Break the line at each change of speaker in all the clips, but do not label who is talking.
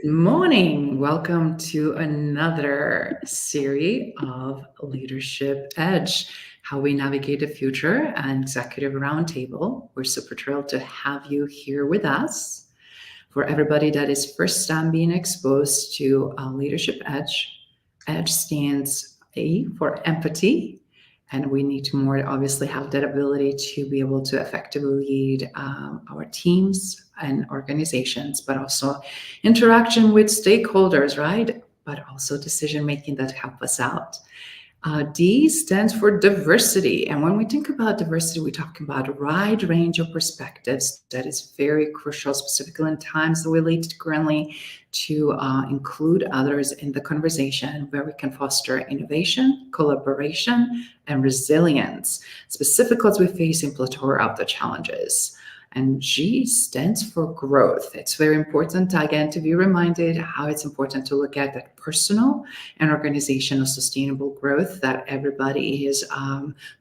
Good morning. Welcome to another series of Leadership Edge, how we navigate the future and Executive Roundtable. We're super thrilled to have you here with us. For everybody that is first time being exposed to Leadership Edge, Edge stands A for empathy. And we need to more obviously have that ability to be able to effectively lead our teams and organizations, but also interaction with stakeholders, right? But also decision making that help us out. D stands for diversity. And when we think about diversity, we talk about a wide range of perspectives that is very crucial, specifically in times that we lead currently, to include others in the conversation where we can foster innovation, collaboration, and resilience, specifically as we face a plethora of the challenges. And G stands for growth. It's very important, again, to be reminded how it's important to look at that personal and organizational sustainable growth that everybody is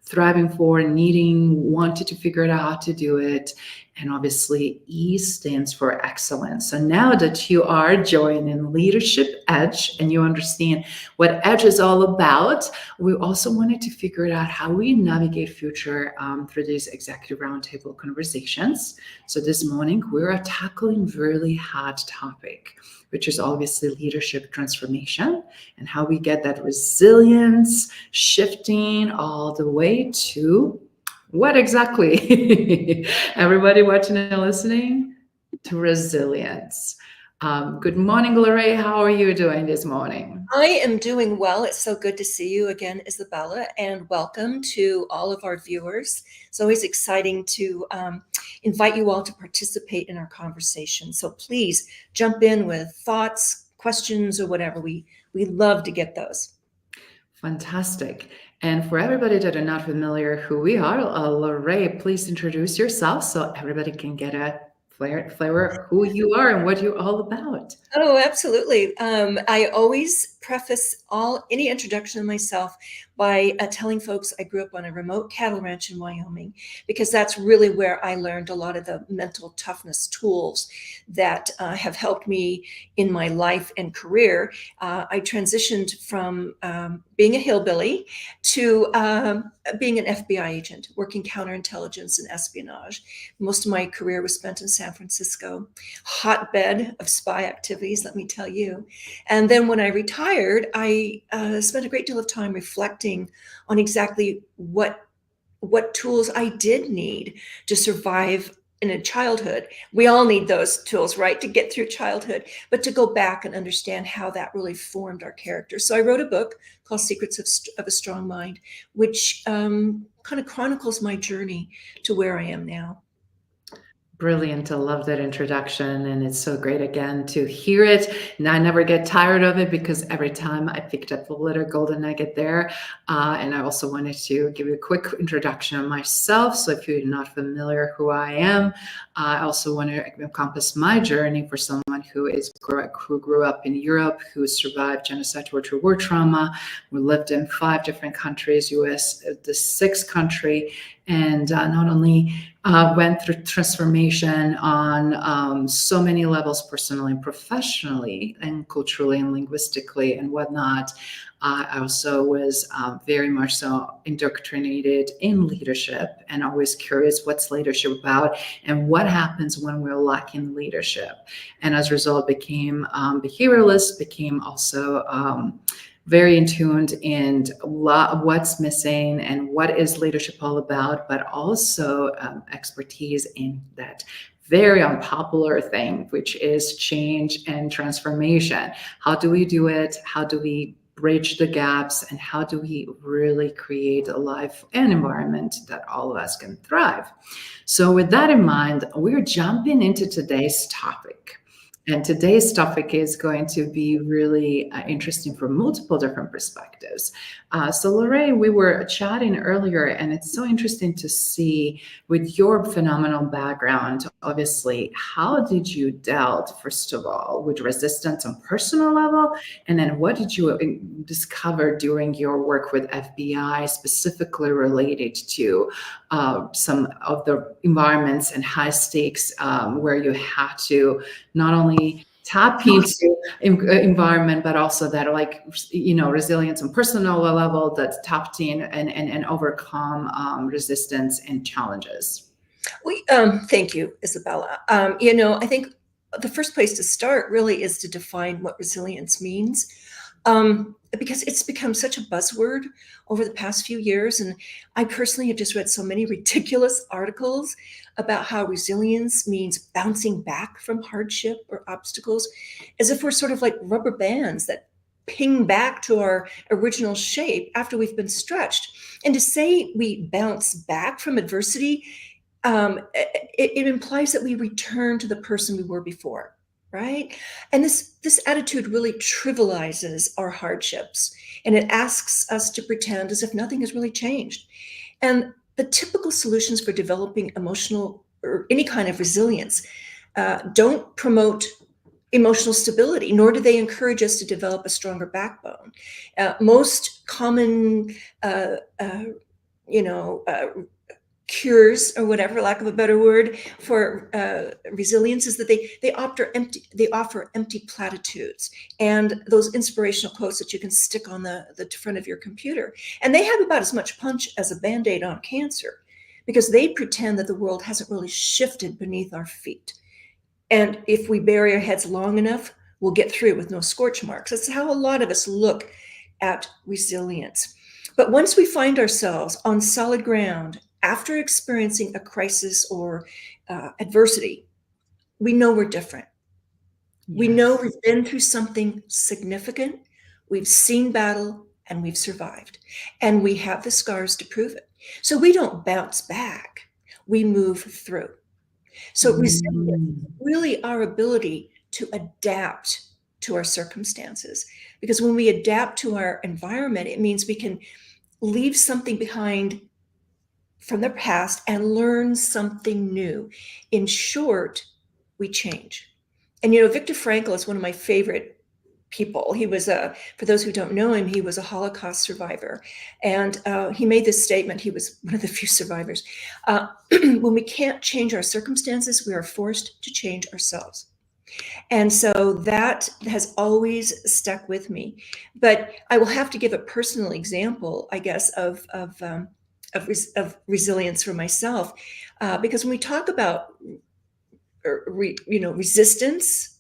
thriving for, needing, wanted to figure out how to do it. And obviously, E stands for excellence. So now that you are joining Leadership Edge and you understand what Edge is all about, we also wanted to figure out how we navigate future through these executive roundtable conversations. So this morning, we're tackling a really hot topic, which is obviously leadership transformation and how we get that resilience shifting all the way to what exactly? Everybody watching and listening? To resilience. Good morning, Larae. How are you doing this morning?
I am doing well. It's so good to see you again, Izabela, and welcome to all of our viewers. It's always exciting to invite you all to participate in our conversation. So please jump in with thoughts, questions, or whatever. We love to get those.
Fantastic. And for everybody that are not familiar who we are, Larae, please introduce yourself so everybody can get a flavor of who you are and what you're all about.
Oh, absolutely. I always preface any introduction of myself by telling folks I grew up on a remote cattle ranch in Wyoming, because that's really where I learned a lot of the mental toughness tools that have helped me in my life and career. I transitioned from being a hillbilly to being an FBI agent, working counterintelligence and espionage. Most of my career was spent in San Francisco, hotbed of spy activities, let me tell you. And then when I retired, I spent a great deal of time reflecting on exactly what tools I did need to survive in a childhood. We all need those tools, right, to get through childhood, but to go back and understand how that really formed our character. So I wrote a book called Secrets of a Strong Mind, which kind of chronicles my journey to where I am now.
Brilliant. I love that introduction. And it's so great again to hear it. And I never get tired of it because every time I picked up a little golden nugget there. And I also wanted to give you a quick introduction of myself. So if you're not familiar who I am, I also want to encompass my journey for someone who grew up in Europe, who survived genocide, torture, war trauma. We lived in 5 different countries, US, the 6th country, and not only went through transformation on so many levels, personally and professionally, and culturally and linguistically and whatnot. I also was very much so indoctrinated in leadership and always curious what's leadership about and what happens when we're lacking leadership. And as a result, became behavioralist, became also very in tuned and what's missing and what is leadership all about, but also expertise in that very unpopular thing, which is change and transformation. How do we do it? How do we bridge the gaps? And how do we really create a life and environment that all of us can thrive? So with that in mind, we're jumping into today's topic. And today's topic is going to be really interesting from multiple different perspectives. So Larae, we were chatting earlier, and it's so interesting to see with your phenomenal background, obviously, how did you dealt, first of all, with resistance on personal level? And then what did you discover during your work with FBI, specifically related to some of the environments and high stakes where you had to not only tap into environment, but also that like, resilience on personal level, that's tapped in and overcome resistance and challenges.
Thank you, Isabella. I think the first place to start really is to define what resilience means, because it's become such a buzzword over the past few years. And I personally have just read so many ridiculous articles about how resilience means bouncing back from hardship or obstacles, as if we're sort of like rubber bands that ping back to our original shape after we've been stretched. And to say we bounce back from adversity, it implies that we return to the person we were before, right? And this attitude really trivializes our hardships, and it asks us to pretend as if nothing has really changed. And the typical solutions for developing emotional or any kind of resilience don't promote emotional stability, nor do they encourage us to develop a stronger backbone. Most common, cures, or whatever, lack of a better word, for resilience is that they offer empty platitudes and those inspirational quotes that you can stick on the front of your computer. And they have about as much punch as a Band-Aid on cancer, because they pretend that the world hasn't really shifted beneath our feet. And if we bury our heads long enough, we'll get through with no scorch marks. That's how a lot of us look at resilience. But once we find ourselves on solid ground after experiencing a crisis or adversity, we know we're different. Yes. We know we've been through something significant, we've seen battle, and we've survived. And we have the scars to prove it. So we don't bounce back, we move through. So resilience is really our ability to adapt to our circumstances. Because when we adapt to our environment, it means we can leave something behind from the past and learn something new. In short, we change. And Viktor Frankl is one of my favorite people. He was for those who don't know him, he was a Holocaust survivor. And he made this statement. He was one of the few survivors. When we can't change our circumstances, we are forced to change ourselves. And so that has always stuck with me. But I will have to give a personal example, I guess, of resilience for myself, because when we talk about resistance,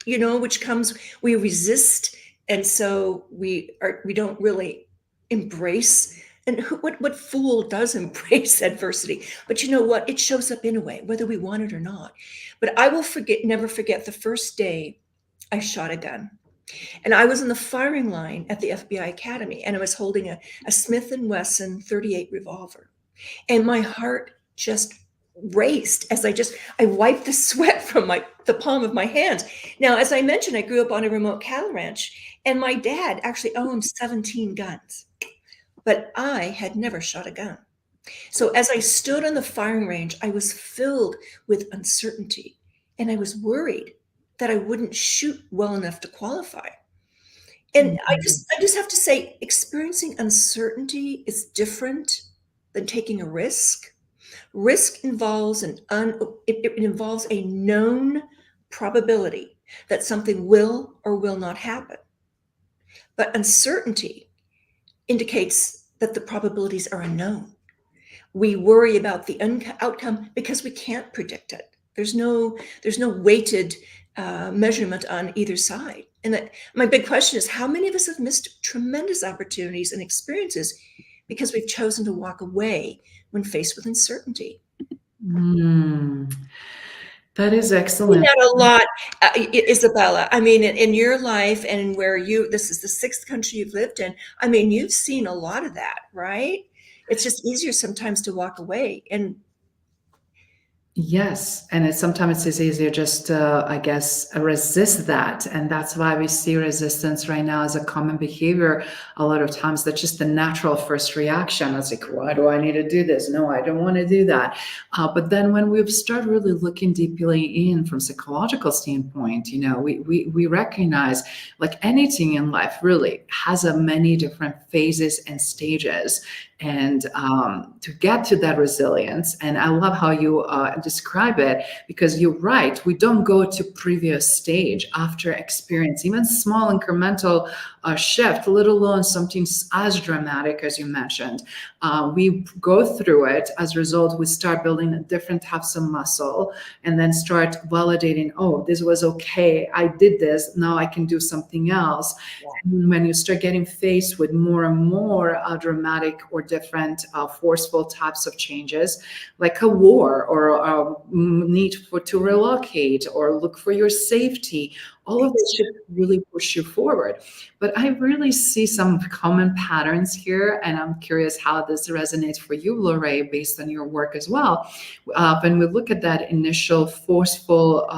which comes, we resist, and so we don't really embrace. And what fool does embrace adversity? But you know what? It shows up in a way, whether we want it or not. But I will never forget the first day I shot a gun. And I was in the firing line at the FBI Academy, and I was holding a Smith & Wesson .38 revolver. And my heart just raced as I wiped the sweat from the palm of my hands. Now, as I mentioned, I grew up on a remote cattle ranch, and my dad actually owned 17 guns. But I had never shot a gun. So as I stood on the firing range, I was filled with uncertainty, and I was worried that I wouldn't shoot well enough to qualify. And I just have to say, experiencing uncertainty is different than taking a risk. Risk involves it involves a known probability that something will or will not happen. But uncertainty indicates that the probabilities are unknown. We worry about the outcome because we can't predict it. There's no weighted measurement on either side. And my big question is, how many of us have missed tremendous opportunities and experiences because we've chosen to walk away when faced with uncertainty?
That is excellent.
That a lot, Izabela. I mean, in your life and where this is the 6th country you've lived in. I mean, you've seen a lot of that, right? It's just easier sometimes to walk away. And
yes, and sometimes it's easier just to, I guess, resist that. And that's why we see resistance right now as a common behavior. A lot of times that's just the natural first reaction. It's like, why do I need to do this? No, I don't want to do that. But then when we start really looking deeply in from psychological standpoint, we recognize, like anything in life really has many different phases and stages. and to get to that resilience. And I love how you describe it, because you're right. We don't go to previous stage after experience, even small incremental shift, let alone something as dramatic as you mentioned. We go through it. As a result, we start building different types of muscle, and then start validating, oh, this was okay. I did this. Now I can do something else. And when you start getting faced with more and more dramatic or different forceful types of changes, like a war or a need to relocate or look for your safety, all of this should really push you forward. But I really see some common patterns here, and I'm curious how this resonates for you, Larae, based on your work as well. When we look at that initial forceful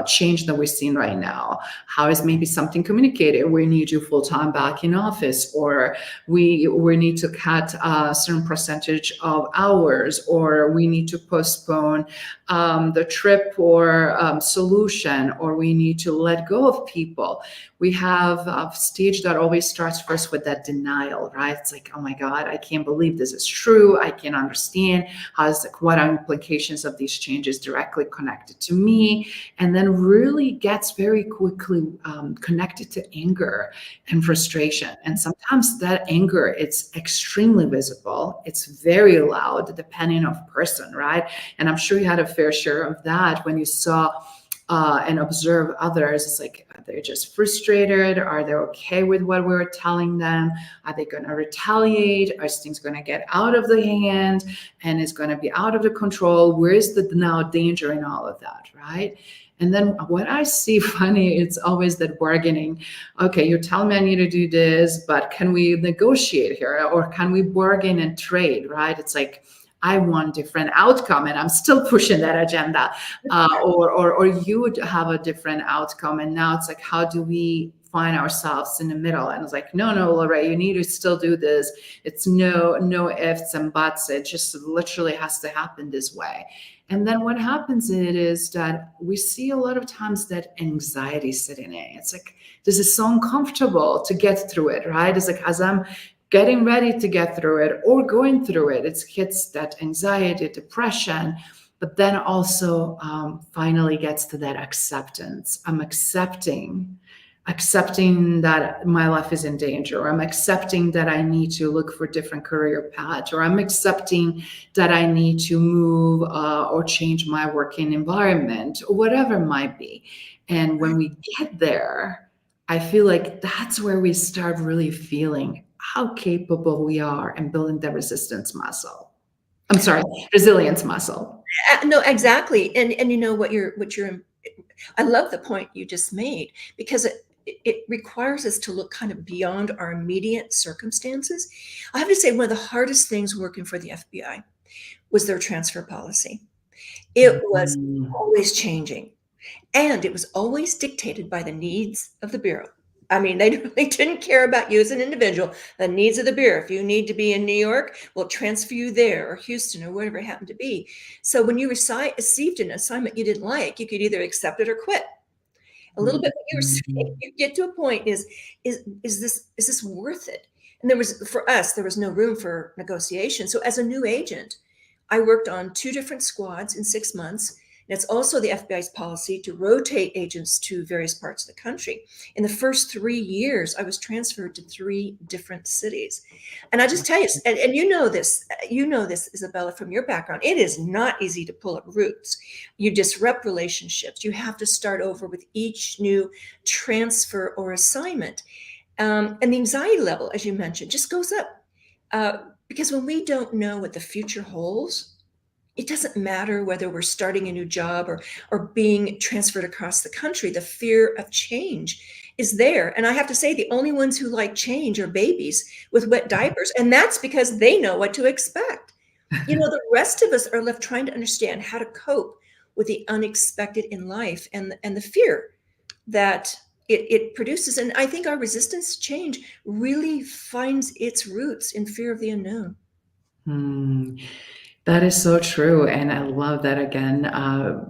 change that we're seeing right now, how is maybe something communicated? We need you full time back in office, or we need to cut a certain percentage of hours, or we need to postpone the trip or solution, or we need to let go of people. We have a stage that always starts first with that denial, right? It's like, oh my God, I can't believe this is true. I can't understand what are implications of these changes directly connected to me. And then really gets very quickly connected to anger and frustration. And sometimes that anger, it's extremely visible. It's very loud, depending on person, right? And I'm sure you had a fair share of that when you saw and observe others. It's like, are they just frustrated? Are they okay with what we were telling them? Are they going to retaliate? Are things going to get out of the hand and it's going to be out of the control? Where is the now danger in all of that, right? And then what I see funny, it's always that bargaining. Okay, you're telling me I need to do this, but can we negotiate here? Or can we bargain and trade, right? It's like, I want different outcome and I'm still pushing that agenda. Or you would have a different outcome. And now it's like, how do we find ourselves in the middle? And it's like, no, Larae, you need to still do this. It's no ifs and buts. It just literally has to happen this way. And then what happens is that we see a lot of times that anxiety sitting in. It's like, this is so uncomfortable to get through it, right? It's like, as I'm getting ready to get through it or going through it, it hits that anxiety, depression, but then also finally gets to that acceptance. I'm accepting that my life is in danger, or I'm accepting that I need to look for different career paths, or I'm accepting that I need to move or change my working environment, or whatever it might be. And when we get there, I feel like that's where we start really feeling how capable we are in building the resilience muscle.
No, exactly. And you know what you're I love the point you just made, because it requires us to look kind of beyond our immediate circumstances. I have to say, one of the hardest things working for the FBI was their transfer policy. It was always changing, and it was always dictated by the needs of the Bureau. I mean, they really didn't care about you as an individual, the needs of the Bureau. If you need to be in New York, we'll transfer you there, or Houston, or whatever it happened to be. So when you received an assignment you didn't like, you could either accept it or quit. A little bit what you were saying, you get to a point is this worth it? And for us, there was no room for negotiation. So as a new agent, I worked on 2 different squads in 6 months. And it's also the FBI's policy to rotate agents to various parts of the country. In the first 3 years, I was transferred to 3 different cities. And I just tell you, and you know this, Izabela, from your background, it is not easy to pull up roots. You disrupt relationships. You have to start over with each new transfer or assignment. And the anxiety level, as you mentioned, just goes up. Because when we don't know what the future holds, it doesn't matter whether we're starting a new job or being transferred across the country. The fear of change is there. And I have to say, the only ones who like change are babies with wet diapers. And that's because they know what to expect. The rest of us are left trying to understand how to cope with the unexpected in life and the fear that it produces. And I think our resistance to change really finds its roots in fear of the unknown.
That is so true. And I love that again,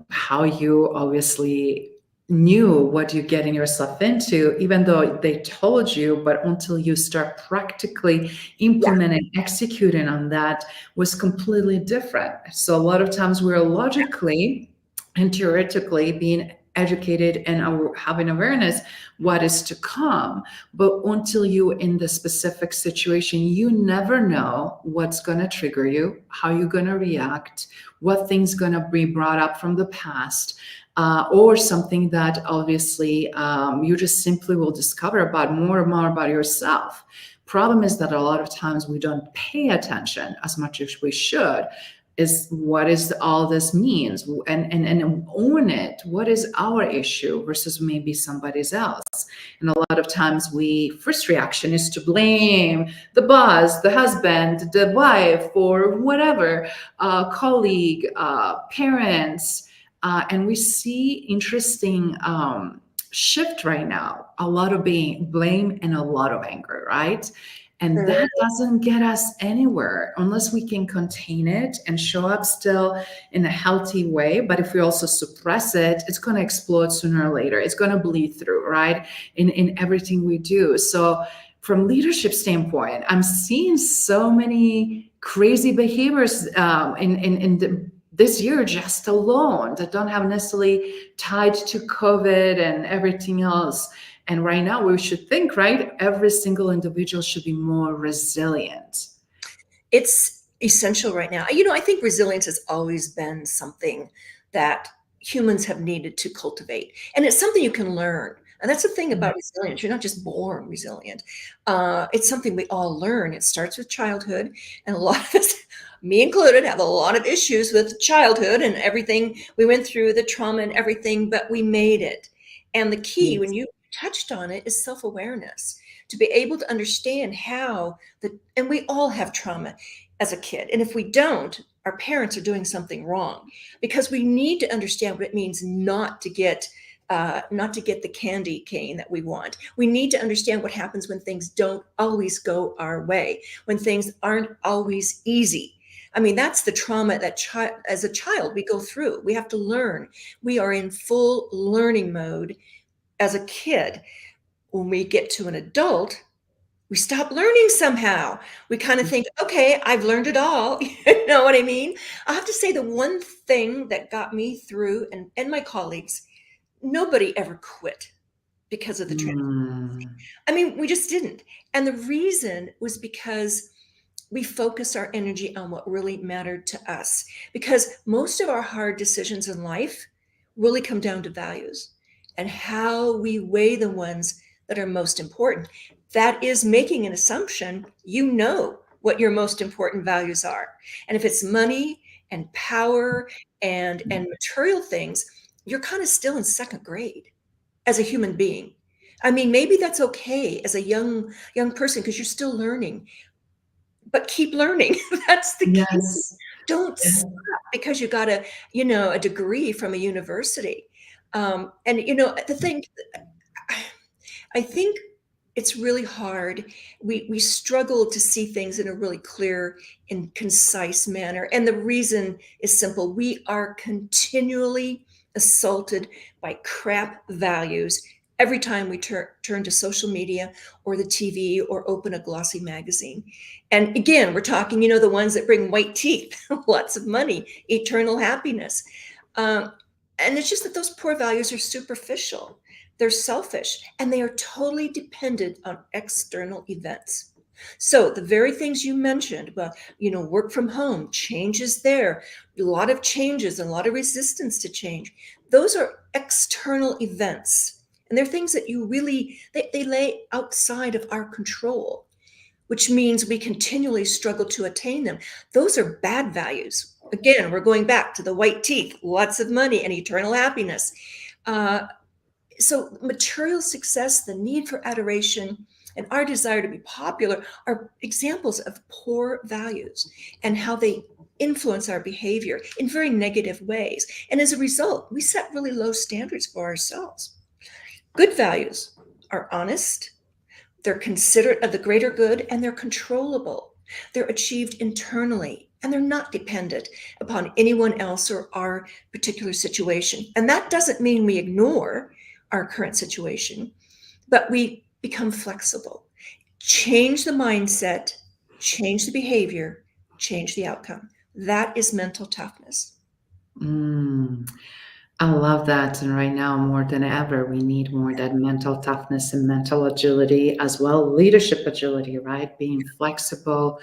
how you obviously knew what you're getting yourself into, even though they told you, but until you start practically
Yeah.
implementing, executing on that was completely different. So a lot of times we're logically and theoretically being educated and having awareness what is to come, but until you in the specific situation, you never know what's going to trigger you, how you're going to react, what things going to be brought up from the past, or something that obviously you just simply will discover about more and more about yourself. Problem is that a lot of times we don't pay attention as much as we should. Is what is all this means, and own it. What is our issue versus maybe somebody's else? And a lot of times we first reaction is to blame the boss, the husband, the wife, or whatever, colleague, parents, and we see interesting shift right now. A lot of blame and a lot of anger, right? And
Sure.
that doesn't get us anywhere unless we can contain it and show up still in a healthy way. But if we also suppress it, it's going to explode sooner or later. It's going to bleed through, right? In everything we do. So from leadership standpoint, I'm seeing so many crazy behaviors this year just alone that don't have necessarily tied to COVID and everything else. And right now, we should think, right? Every single individual should be more resilient.
It's essential right now. I think resilience has always been something that humans have needed to cultivate, and it's something you can learn. And that's the thing about resilience. You're not just born resilient. It's something we all learn. It starts with childhood, and a lot of us, me included, have a lot of issues with childhood and everything we went through, the trauma and everything, but we made it. And the key, when
Yes.
you touched on it, is self-awareness, to be able to understand how and we all have trauma as a kid. And if we don't, our parents are doing something wrong, because we need to understand what it means not to get the candy cane that we want. We need to understand what happens when things don't always go our way, when things aren't always easy. I mean, that's the trauma that as a child we go through. We have to learn. We are in full learning mode as a kid. When we get to an adult, we stop learning somehow. We kind of think, okay, I've learned it all. You know what I mean? I have to say, the one thing that got me through, and my colleagues, nobody ever quit because of the transformation.
Mm.
I mean, we just didn't. And the reason was because we focused our energy on what really mattered to us. Because most of our hard decisions in life really come down to values and how we weigh the ones that are most important. That is making an assumption you know what your most important values are. And if it's money and power and material things, you're kind of still in second grade as a human being. I mean, maybe that's okay as a young person because you're still learning, but keep learning. That's the key.
Yes.
Don't
Yeah.
stop because you got a degree from a university. And the thing, I think it's really hard. We struggle to see things in a really clear and concise manner. And the reason is simple. We are continually assaulted by crap values every time we turn to social media or the TV or open a glossy magazine. And again, we're talking, the ones that bring white teeth, lots of money, eternal happiness. Um, and it's just that those poor values are superficial. They're selfish, and they are totally dependent on external events. So the very things you mentioned, well, work from home, changes there, a lot of changes and a lot of resistance to change. Those are external events. And they're things that they lay outside of our control, which means we continually struggle to attain them. Those are bad values. Again, we're going back to the white teeth, lots of money, and eternal happiness. So material success, the need for adoration, and our desire to be popular are examples of poor values and how they influence our behavior in very negative ways. And as a result, we set really low standards for ourselves. Good values are honest, they're considerate of the greater good, and they're controllable. They're achieved internally, and they're not dependent upon anyone else or our particular situation. And that doesn't mean we ignore our current situation, but we become flexible, change the mindset, change the behavior, change the outcome. That is mental toughness.
Mm. I love that. And right now, more than ever, we need more that mental toughness and mental agility as well, leadership agility, right? Being flexible,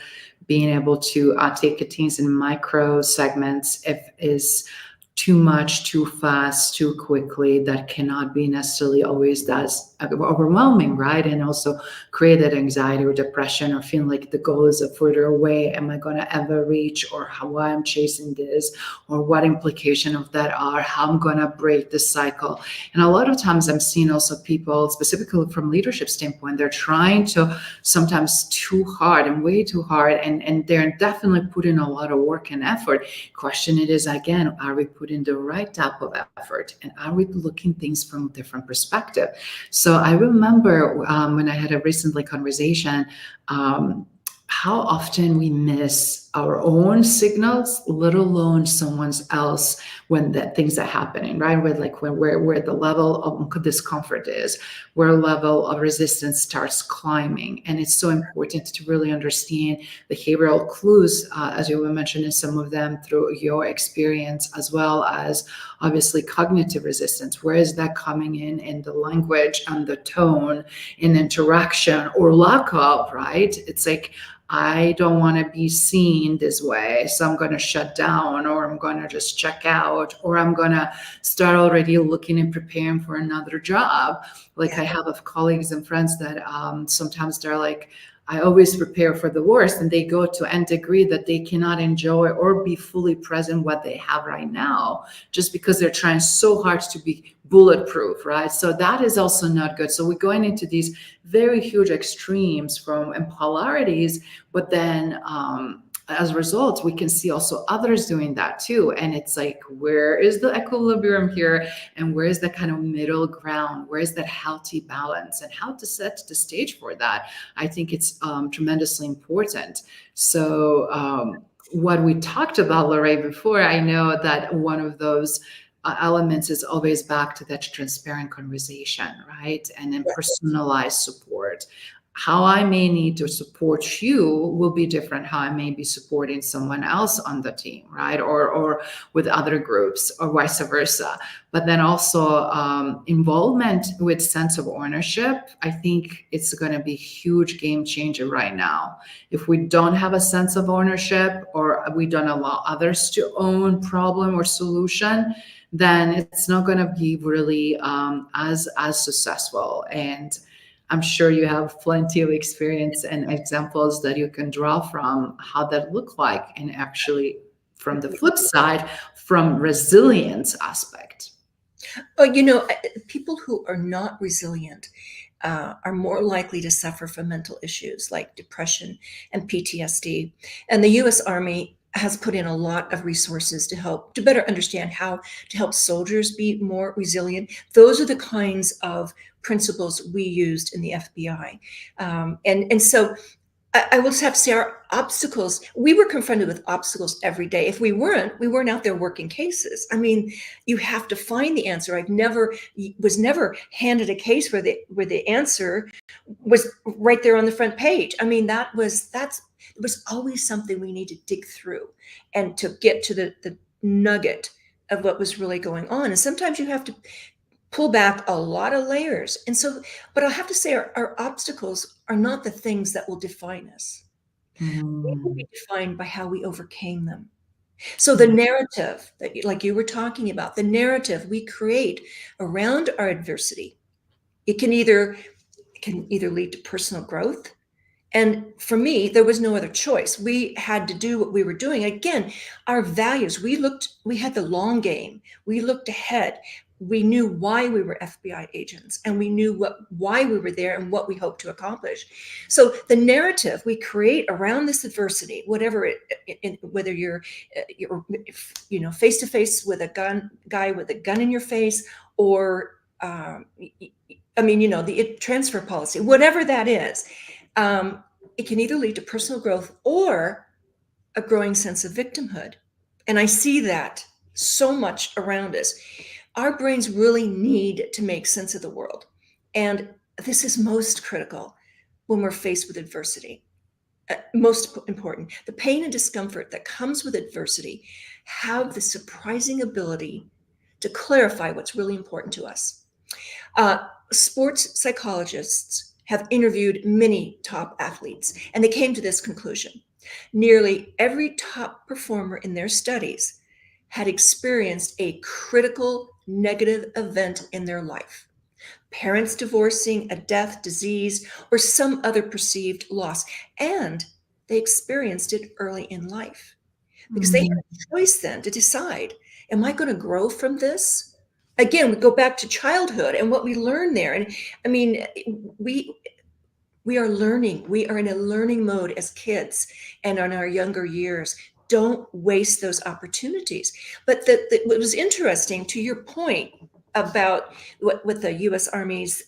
being able to take things in micro segments if is too much, too fast, too quickly, that cannot be necessarily always that overwhelming, right? And also create that anxiety or depression or feeling like the goal is further away. Am I going to ever reach, or why I'm chasing this, or what implication of that are, how I'm going to break this cycle. And a lot of times I'm seeing also people, specifically from leadership standpoint, they're trying to sometimes too hard and way too hard, and they're definitely putting a lot of work and effort. Question it is again, are we putting the right type of effort, and are we looking things from a different perspective? So I remember when I had a recently conversation, how often we miss our own signals, let alone someone else when the things are happening, right? Where the level of discomfort is, where level of resistance starts climbing. And it's so important to really understand behavioral clues, as you were mentioning some of them through your experience, as well as obviously cognitive resistance. Where is that coming in the language and the tone, in interaction or lack of, right? It's like, I don't want to be seen this way, so I'm going to shut down, or I'm going to just check out, or I'm going to start already looking and preparing for another job. Like I have of colleagues and friends that sometimes they're like, I always prepare for the worst, and they go to nth degree that they cannot enjoy or be fully present what they have right now, just because they're trying so hard to be bulletproof, right? So that is also not good. So we're going into these very huge extremes and polarities, but then as a result, we can see also others doing that too. And it's like, where is the equilibrium here? And where is the kind of middle ground? Where is that healthy balance? And how to set the stage for that? I think it's tremendously important. So what we talked about, Larae, before, I know that one of those elements is always back to that transparent conversation, right? And then personalized support. How I may need to support you will be different how I may be supporting someone else on the team, right? Or with other groups, or vice versa. But then also involvement with sense of ownership. I think it's going to be a huge game changer right now. If we don't have a sense of ownership, or we don't allow others to own problem or solution, then it's not going to be really as successful. And I'm sure you have plenty of experience and examples that you can draw from how that look like, and actually from the flip side, from resilience aspect.
Oh, people who are not resilient are more likely to suffer from mental issues like depression and PTSD. And the U.S. Army has put in a lot of resources to better understand how to help soldiers be more resilient. Those are the kinds of principles we used in the FBI. And so I will just have to say, our obstacles, we were confronted with obstacles every day. If we weren't out there working cases. I mean, you have to find the answer. Was never handed a case where the answer was right there on the front page. I mean, it was always something we need to dig through and to get to the nugget of what was really going on. And sometimes you have to pull back a lot of layers. And so, but I'll have to say, our obstacles are not the things that will define us. They will be defined by how we overcame them. So the narrative that, like you were talking about, the narrative we create around our adversity, it can either lead to personal growth. And for me, there was no other choice. We had to do what we were doing. Again, our values, we had the long game. We looked ahead. We knew why we were FBI agents, and we knew why we were there and what we hoped to accomplish. So the narrative we create around this adversity, whatever whether you're face to face with a guy with a gun in your face, or the transfer policy, whatever that is, it can either lead to personal growth or a growing sense of victimhood. And I see that so much around us. Our brains really need to make sense of the world. And this is most critical when we're faced with adversity. Most important, the pain and discomfort that comes with adversity have the surprising ability to clarify what's really important to us. Sports psychologists have interviewed many top athletes, and they came to this conclusion. Nearly every top performer in their studies had experienced a critical negative event in their life. Parents divorcing, a death, disease, or some other perceived loss. And they experienced it early in life because they had a choice then to decide, am I going to grow from this? Again, we go back to childhood and what we learn there. And I mean, we are learning. We are in a learning mode as kids and in our younger years. Don't waste those opportunities. But what was interesting, to your point about what the U.S. Army's,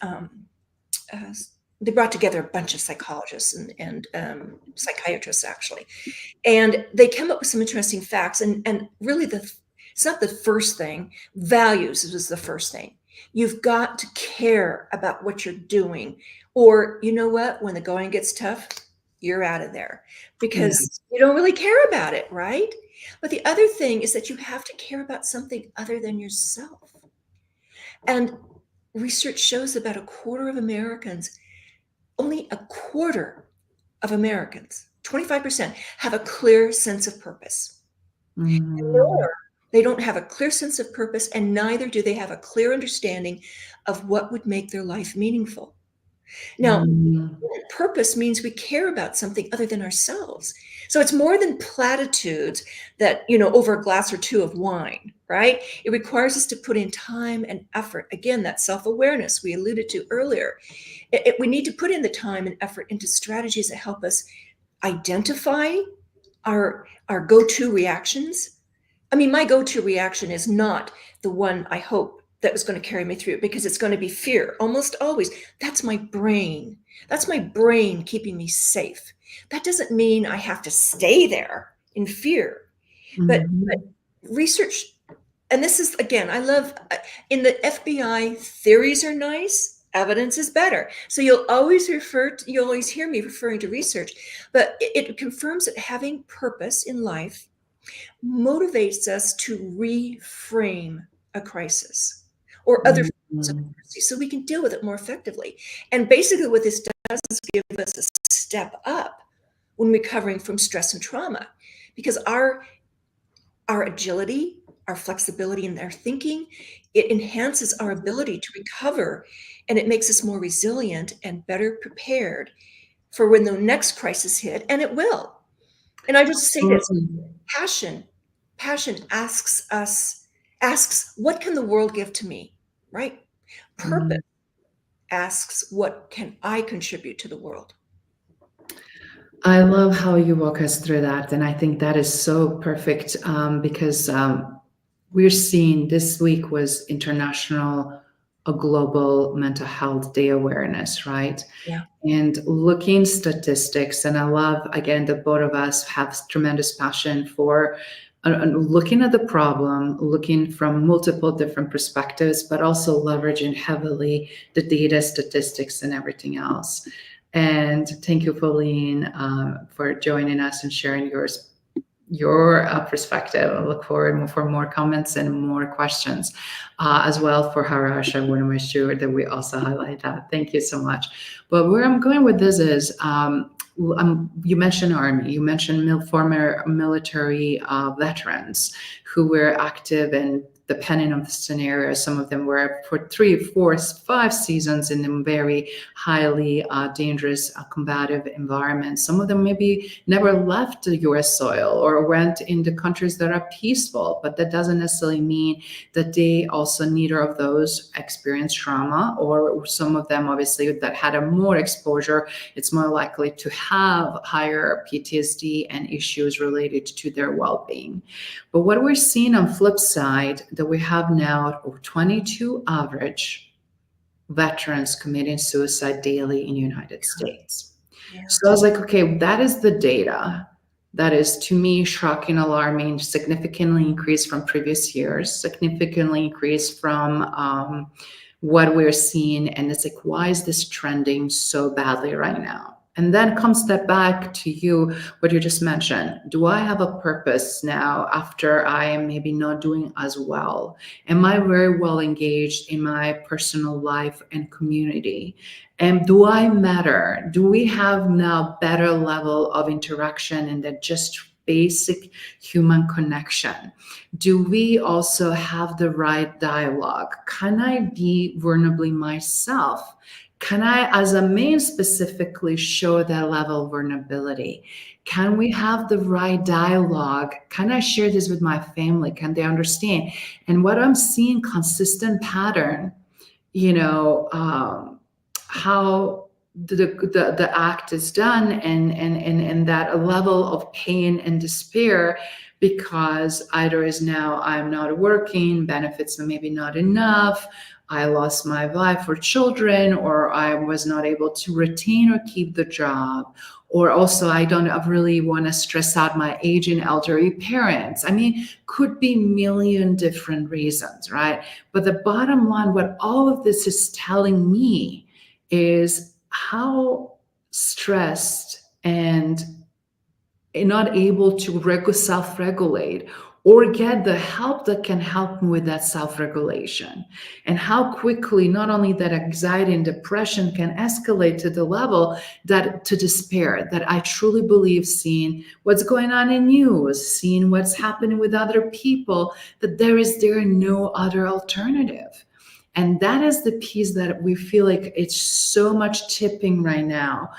they brought together a bunch of psychologists and psychiatrists, actually. And they came up with some interesting facts. And really, it's not the first thing. Values was the first thing. You've got to care about what you're doing. Or, you know what? When the going gets tough, you're out of there because you don't really care about it, right? But the other thing is that you have to care about something other than yourself. And research shows about a quarter of Americans, only a quarter of Americans, 25%, have a clear sense of purpose. Nor they don't have a clear sense of purpose, and neither do they have a clear understanding of what would make their life meaningful. Now, purpose means we care about something other than ourselves. So it's more than platitudes that, over a glass or two of wine, right? It requires us to put in time and effort. Again, that self-awareness we alluded to earlier. We need to put in the time and effort into strategies that help us identify our go-to reactions. I mean, my go-to reaction is not the one I hope that was going to carry me through, because it's going to be fear almost always. That's my brain. That's my brain keeping me safe. That doesn't mean I have to stay there in fear. But research, and this is, again, I love, in the FBI, theories are nice, evidence is better. So you'll always hear me referring to research, but it confirms that having purpose in life motivates us to reframe a crisis or other forms of adversity so we can deal with it more effectively. And basically what this does is give us a step up when recovering from stress and trauma, because our agility, our flexibility in our thinking, it enhances our ability to recover, and it makes us more resilient and better prepared for when the next crisis hit, and it will. And I just say this, passion asks, what can the world give to me, right? Purpose asks, what can I contribute to the world?
I love how you walk us through that. And I think that is so perfect, because we're seeing this week was a global mental health day awareness, right?
Yeah.
And looking statistics, and I love, again, that both of us have tremendous passion for looking at the problem, looking from multiple different perspectives, but also leveraging heavily the data, statistics, and everything else. And thank you, Pauline, for joining us and sharing your perspective. I look forward for more comments and more questions, as well for Harash. I want to make sure that we also highlight that. Thank you so much. But where I'm going with this is, you mentioned Army, you mentioned former military veterans who were active, and depending on the scenario, some of them were for 3, 4, 5 seasons in a very highly dangerous combative environment. Some of them maybe never left the US soil or went into countries that are peaceful, but that doesn't necessarily mean that they also, neither of those, experienced trauma, or some of them obviously that had a more exposure, it's more likely to have higher PTSD and issues related to their well-being. But what we're seeing on flip side, that we have now 22 average veterans committing suicide daily in the United States.
Yeah.
So I was like, okay, that is the data. that is, to me, shocking, alarming, significantly increased from previous years, significantly increased from what we're seeing. And it's like, why is this trending so badly right now? And then comes that back to you, what you just mentioned. Do I have a purpose now after I am maybe not doing as well? Am I very well engaged in my personal life and community? And do I matter? Do we have now better level of interaction and that just basic human connection? Do we also have the right dialogue? Can I be vulnerably myself? Can I, as a man specifically, show that level of vulnerability? Can we have the right dialogue? Can I share this with my family? Can they understand? And what I'm seeing consistent pattern, you know, how the act is done, and that level of pain and despair, because either is now I'm not working, benefits are maybe not enough, I lost my wife or children, or I was not able to retain or keep the job, or also I don't really want to stress out my aging elderly parents. I mean, could be million different reasons, right? But the bottom line, what all of this is telling me is how stressed and not able to self-regulate or get the help that can help me with that self-regulation, and how quickly not only that anxiety and depression can escalate to the level that to despair, that I truly believe, seeing what's going on in news, seeing what's happening with other people, that there is no other alternative. And that is the piece that we feel like it's so much tipping right now.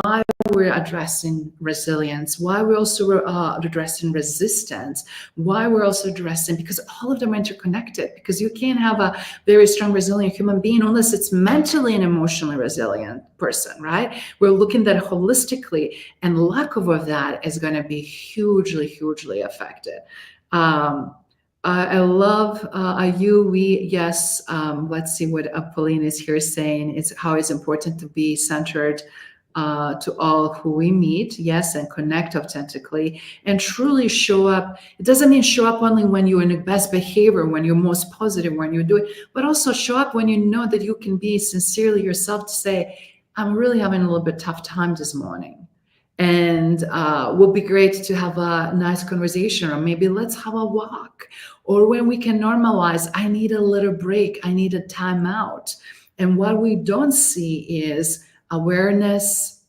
Why we're addressing resilience, why we're also addressing resistance, why we're also addressing, because all of them are interconnected, because you can't have a very strong, resilient human being unless it's mentally and emotionally resilient person, right? We're looking at that holistically, and lack of that is going to be hugely, hugely affected. I love yes. Let's see what Pauline is here saying. It's how it's important to be centered to all who we meet, yes, and connect authentically and truly show up. It doesn't mean show up only when you're in the best behavior, when you're most positive, when you do it, but also show up when you know that you can be sincerely yourself to say, I'm really having a little bit tough time this morning. And would be great to have a nice conversation, or maybe let's have a walk. Or when we can normalize, I need a little break, I need a time out. And what we don't see is awareness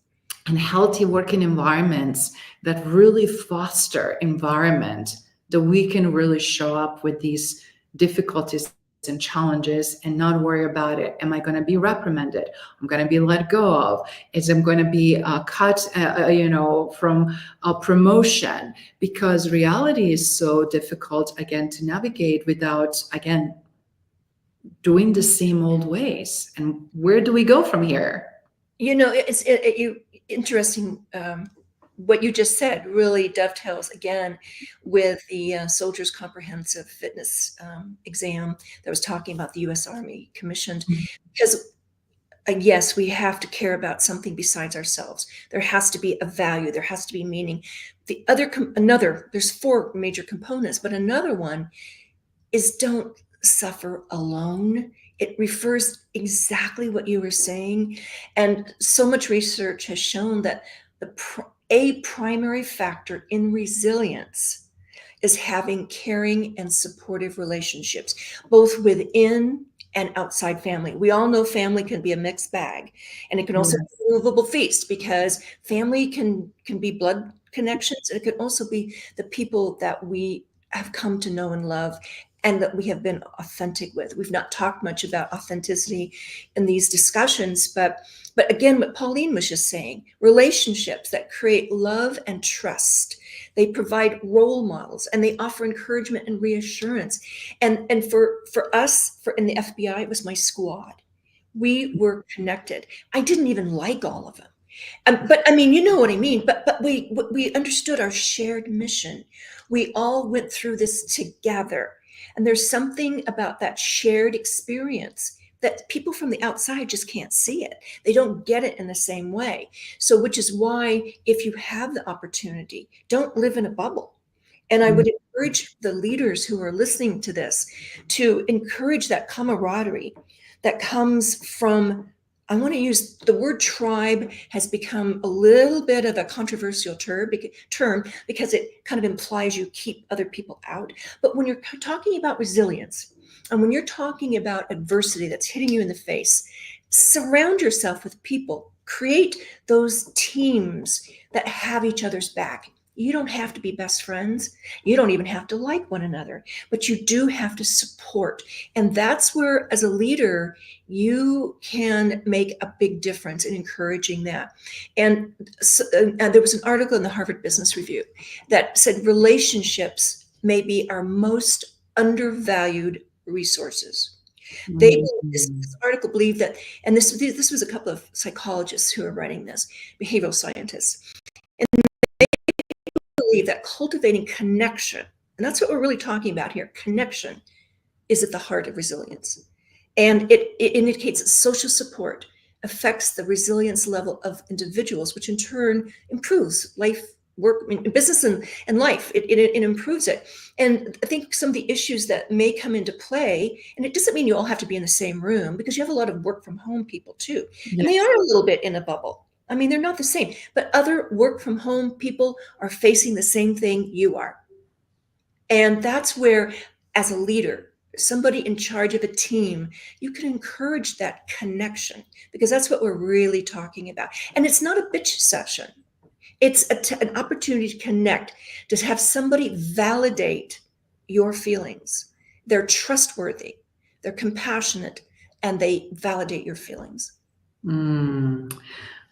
and healthy working environments that really foster environment that we can really show up with these difficulties and challenges and not worry about it. Am I going to be reprimanded? I'm going to be let go of? Is I'm going to be cut, from a promotion? Because reality is so difficult, again, to navigate without, again, doing the same old ways. And where do we go from here?
You know, interesting. What you just said really dovetails again with the Soldiers Comprehensive Fitness exam that was talking about the U.S. Army commissioned. Because yes, we have to care about something besides ourselves. There has to be a value. There has to be meaning. The other, there's 4 major components, but another one is don't suffer alone. It refers exactly what you were saying. And so much research has shown that a primary factor in resilience is having caring and supportive relationships, both within and outside family. We all know family can be a mixed bag, and it can also be a movable feast, because family can be blood connections. It can also be the people that we have come to know and love, and that we have been authentic with. We've not talked much about authenticity in these discussions, but again, what Pauline was just saying, relationships that create love and trust. They provide role models, and they offer encouragement and reassurance. And for us, in the FBI, it was my squad. We were connected. I didn't even like all of them. But I mean, you know what I mean. But we understood our shared mission. We all went through this together. And there's something about that shared experience that people from the outside just can't see it. They don't get it in the same way. So, which is why if you have the opportunity, don't live in a bubble. And I would encourage the leaders who are listening to this to encourage that camaraderie that comes from, I want to use the word tribe has become a little bit of a controversial term because it kind of implies you keep other people out. But when you're talking about resilience and when you're talking about adversity that's hitting you in the face, surround yourself with people, create those teams that have each other's back. You don't have to be best friends. You don't even have to like one another, but you do have to support. And that's where, as a leader, you can make a big difference in encouraging that. And there was an article in the Harvard Business Review that said relationships may be our most undervalued resources. This article believed that, and this was a couple of psychologists who are writing this, behavioral scientists, believe that cultivating connection, and that's what we're really talking about here, connection is at the heart of resilience. And it indicates that social support affects the resilience level of individuals, which in turn improves life, work, business, and life. It improves it. And I think some of the issues that may come into play, and it doesn't mean you all have to be in the same room, because you have a lot of work from home people too.
Yeah.
And they are a little bit in a bubble. I mean, they're not the same, but other work from home people are facing the same thing you are. And that's where, as a leader, somebody in charge of a team, you can encourage that connection, because that's what we're really talking about. And it's not a bitch session. It's an opportunity to connect, to have somebody validate your feelings. They're trustworthy, they're compassionate, and they validate your feelings.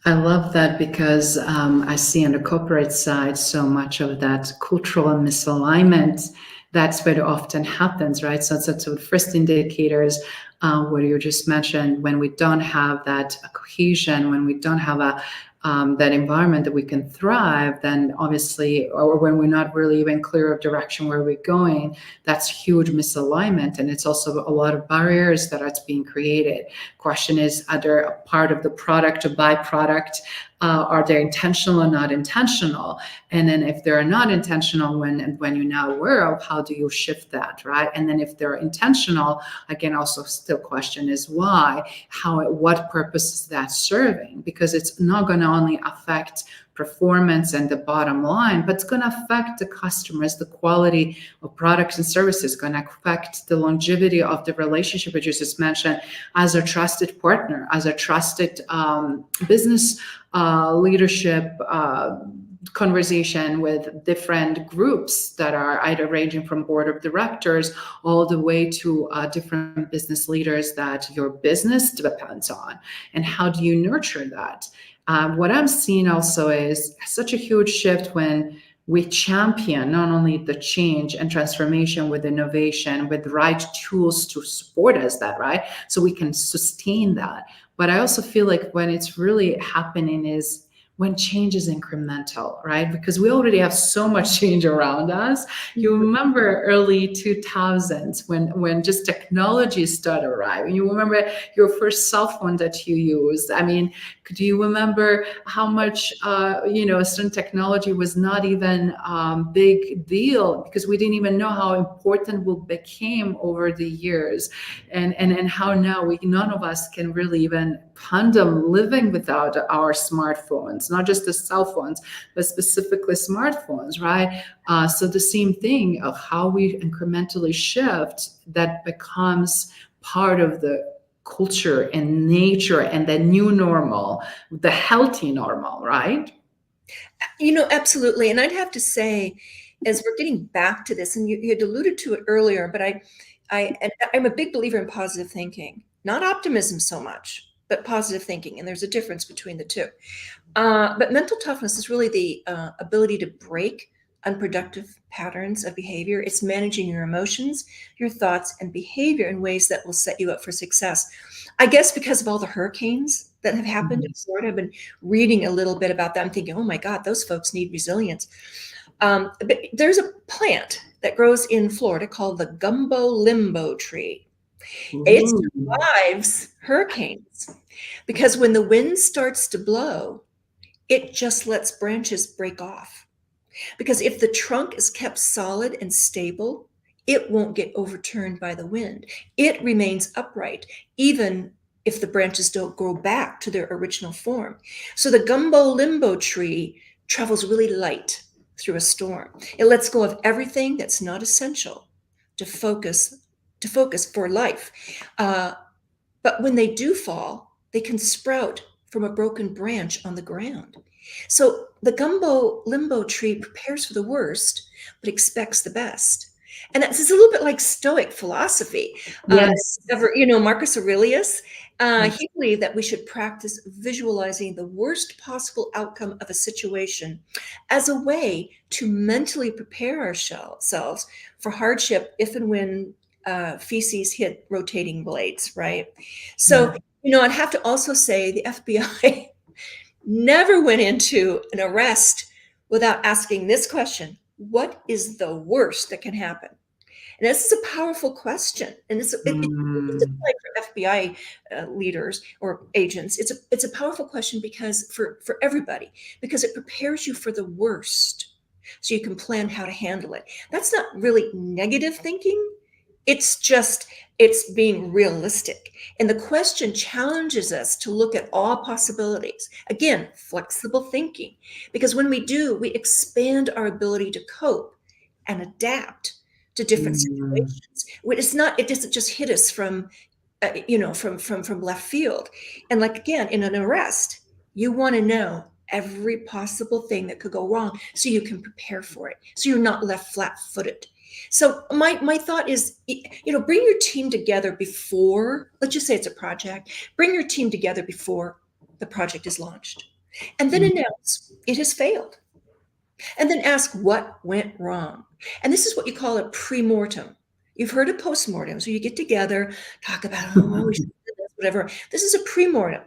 I love that, because I see on the corporate side so much of that cultural misalignment. That's what often happens, right? So the first indicators, what you just mentioned, when we don't have that cohesion, when we don't have that environment that we can thrive, then obviously, or when we're not really even clear of direction where we're going, that's huge misalignment. And it's also a lot of barriers that are being created. Question is, are they a part of the product or byproduct? Are they intentional or not intentional? And then if they're not intentional, when you're now aware of, how do you shift that, right? And then if they're intentional, again, also still question is why, what purpose is that serving? Because it's not going to only affect performance and the bottom line, but it's going to affect the customers, the quality of products and services, going to affect the longevity of the relationship, which you just mentioned, as a trusted partner, as a trusted business leadership conversation with different groups that are either ranging from board of directors all the way to different business leaders that your business depends on. And how do you nurture that? What I'm seeing also is such a huge shift when we champion not only the change and transformation with innovation, with the right tools to support us that, right? So we can sustain that. But I also feel like when it's really happening is when change is incremental, right? Because we already have so much change around us. You remember early 2000s when just technology started arriving. You remember your first cell phone that you used. I mean, do you remember how much, certain technology was not even big deal, because we didn't even know how important it became over the years, and how now none of us can really even fathom living without our smartphones, not just the cell phones, but specifically smartphones, right? So the same thing of how we incrementally shift, that becomes part of the culture and nature and the new normal, the healthy normal, right?
Absolutely. And I'd have to say, as we're getting back to this, and you had alluded to it earlier, but I'm a big believer in positive thinking, not optimism so much, but positive thinking. And there's a difference between the two. But mental toughness is really the ability to break unproductive patterns of behavior. It's managing your emotions, your thoughts, and behavior in ways that will set you up for success. I guess because of all the hurricanes that have happened in Florida, I've been reading a little bit about that. I'm thinking, oh my God, those folks need resilience. But there's a plant that grows in Florida called the gumbo limbo tree. It
Ooh.
survives hurricanes because when the wind starts to blow, it just lets branches break off. Because if the trunk is kept solid and stable, it won't get overturned by the wind. It remains upright, even if the branches don't grow back to their original form. So the gumbo limbo tree travels really light through a storm. It lets go of everything that's not essential to focus for life. Uh, but when they do fall, they can sprout from a broken branch on the ground. So the gumbo limbo tree prepares for the worst, but expects the best. And it's a little bit like Stoic philosophy.
Yes.
Marcus Aurelius,
Yes.
he believed that we should practice visualizing the worst possible outcome of a situation as a way to mentally prepare ourselves for hardship if and when feces hit rotating blades, right? So,
Yeah.
I'd have to also say the FBI never went into an arrest without asking this question: what is the worst that can happen? And this is a powerful question. And it's
Mm.
like for FBI leaders or agents, it's a powerful question because for everybody, because it prepares you for the worst so you can plan how to handle it. That's not really negative thinking. It's being realistic. And the question challenges us to look at all possibilities. Again, flexible thinking, because when we do, we expand our ability to cope and adapt to different
Mm.
situations. It doesn't just hit us from from left field. And like, again, in an arrest, you want to know every possible thing that could go wrong so you can prepare for it, so you're not left flat-footed. So my thought is, bring your team together before, let's just say it's a project, bring your team together before the project is launched, and then
Mm.
announce it has failed, and then ask what went wrong. And this is what you call a pre-mortem. You've heard of postmortem, so you get together, talk about, oh, well, we should do this, whatever. This is a pre-mortem,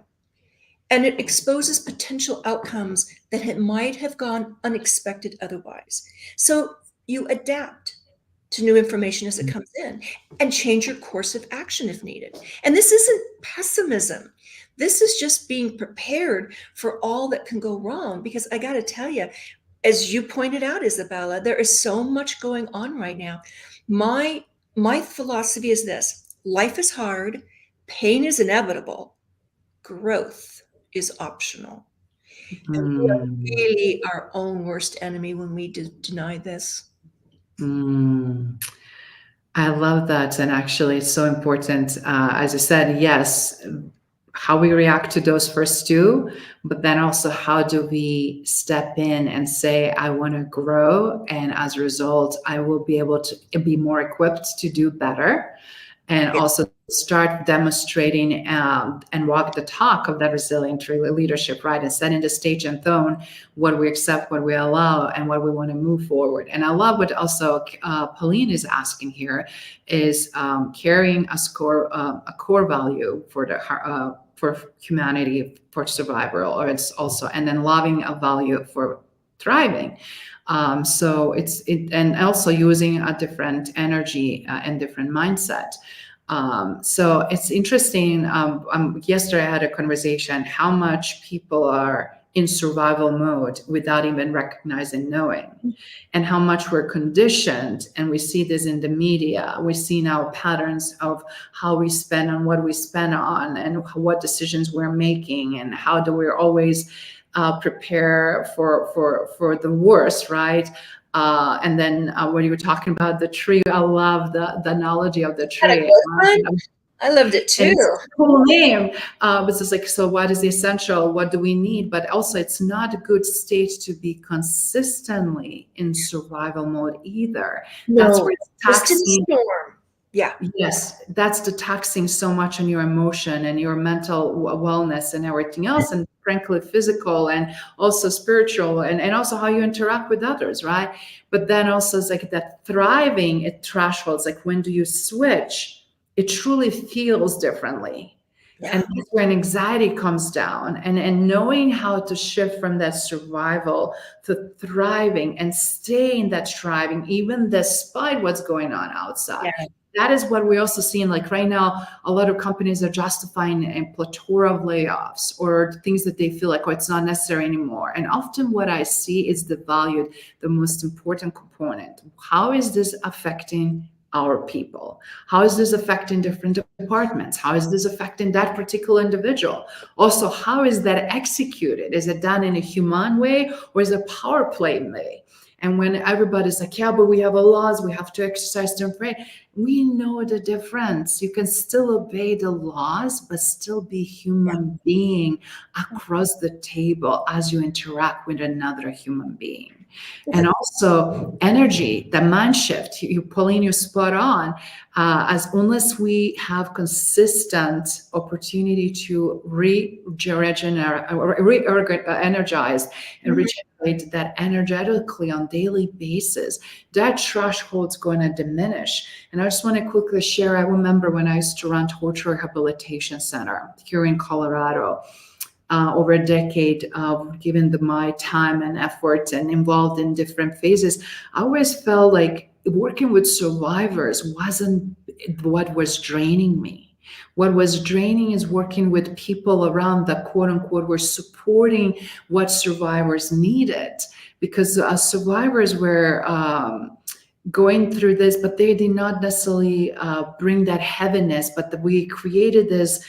and it exposes potential outcomes that might have gone unexpected otherwise. So you adapt to new information as it comes in and change your course of action if needed. And this isn't pessimism. This is just being prepared for all that can go wrong. Because I got to tell you, as you pointed out, Izabela, there is so much going on right now. My philosophy is this: life is hard, pain is inevitable, growth is optional. And we are
Mm.
really our own worst enemy when we deny this.
Mm. I love that. And actually, it's so important. As I said, yes, how we react to those first two, but then also how do we step in and say, I want to grow. And as a result, I will be able to be more equipped to do better. And
Yeah.
also start demonstrating and walk the talk of that resilient leadership, right? And setting the stage and tone, what we accept, what we allow, and what we want to move forward. And I love what also Pauline is asking here is carrying a core value for the for humanity, for survival, or it's also, and then loving a value for thriving. So and also using a different energy and different mindset. So it's interesting. Yesterday I had a conversation how much people are in survival mode without even recognizing, knowing, and how much we're conditioned. And we see this in the media. We see now patterns of how we spend on what we spend on and what decisions we're making and how do we always prepare for the worst, right? And then when you were talking about the tree, I love the analogy of the
Had a
tree.
good one. I loved it
And
too.
it's a cool name. It's just like, so what is essential? What do we need? But also, it's not a good state to be consistently in survival mode either. That's
No,
where it's
just in
taxing.
storm. Yeah.
Yes, that's the taxing so much on your emotion and your mental wellness and everything else, and frankly, physical and also spiritual, and also how you interact with others, right? But then also, it's like that thriving at thresholds, like when do you switch? It truly feels differently. And
Yeah.
that's when anxiety comes down, and knowing how to shift from that survival to thriving and stay in that thriving, even despite what's going on outside.
Yeah.
that is what we also see in, like, right now, a lot of companies are justifying a plethora of layoffs or things that they feel like, oh, it's not necessary anymore. And often what I see is the value, the most important component. How is this affecting our people? How is this affecting different departments? How is this affecting that particular individual? Also, how is that executed? Is it done in a human way or is it a power play way? And when everybody's like, yeah, but we have a laws, we have to exercise different way. We know the difference. You can still obey the laws, but still be human being across the table as you interact with another human being. And also energy, the mind shift. Pauline, you spot on. As unless we have consistent opportunity to energize and regenerate that energetically on daily basis, that threshold's going to diminish. And I just want to quickly share, I remember when I used to run torture rehabilitation center here in Colorado, over a decade of giving my time and effort and involved in different phases, I always felt like working with survivors wasn't what was draining me. What was draining is working with people around that, quote unquote, were supporting what survivors needed, because survivors were going through this, but they did not necessarily bring that heaviness, but we created this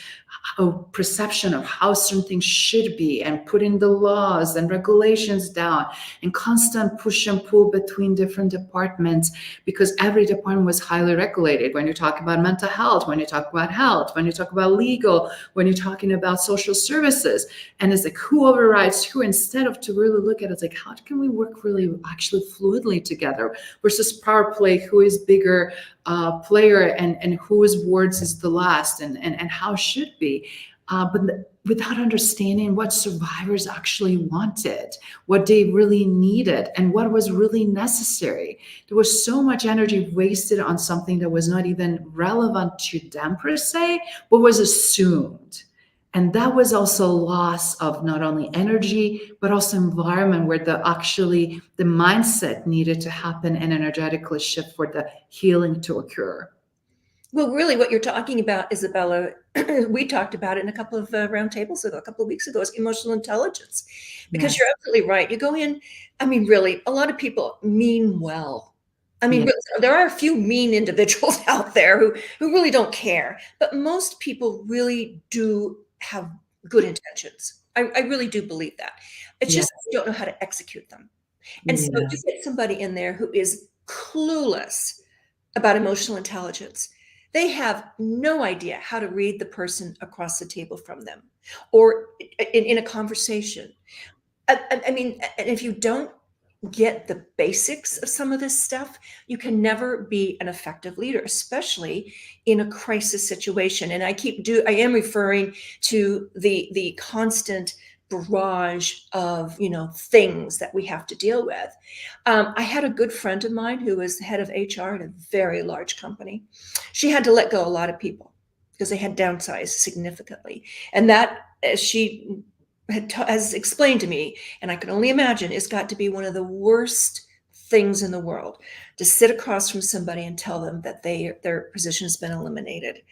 perception of how certain things should be and putting the laws and regulations down and constant push and pull between different departments, because every department was highly regulated. When you talk about mental health, when you talk about health, when you talk about legal, when you're talking about social services, and it's like who overrides who, instead of to really look at it, it's like how can we work really actually fluidly together versus power play, who is bigger player and whose words is the last, and how should be. But without understanding what survivors actually wanted, what they really needed, and what was really necessary. There was so much energy wasted on something that was not even relevant to them per se, but was assumed. And that was also loss of not only energy, but also environment where the mindset needed to happen and energetically shift for the healing to occur.
Well, really, what you're talking about, Izabela, we talked about it in a couple of roundtables ago, a couple of weeks ago, is emotional intelligence. Because
Yes.
you're absolutely right. You go in, I mean, really, a lot of people mean well. I mean,
Yeah.
there are a few mean individuals out there who really don't care, but most people really do have good intentions. I really do believe that. It's
Yeah.
just they don't know how to execute them. And so
Yeah.
you get somebody in there who is clueless about emotional intelligence. They have no idea how to read the person across the table from them or in a conversation. I mean, and if you don't get the basics of some of this stuff, you can never be an effective leader, especially in a crisis situation. And I am referring to the constant barrage of things that we have to deal with. I had a good friend of mine who was the head of HR at a very large company. She had to let go a lot of people because they had downsized significantly, and that, as she has explained to me, and I can only imagine, it's got to be one of the worst things in the world to sit across from somebody and tell them that their position has been eliminated.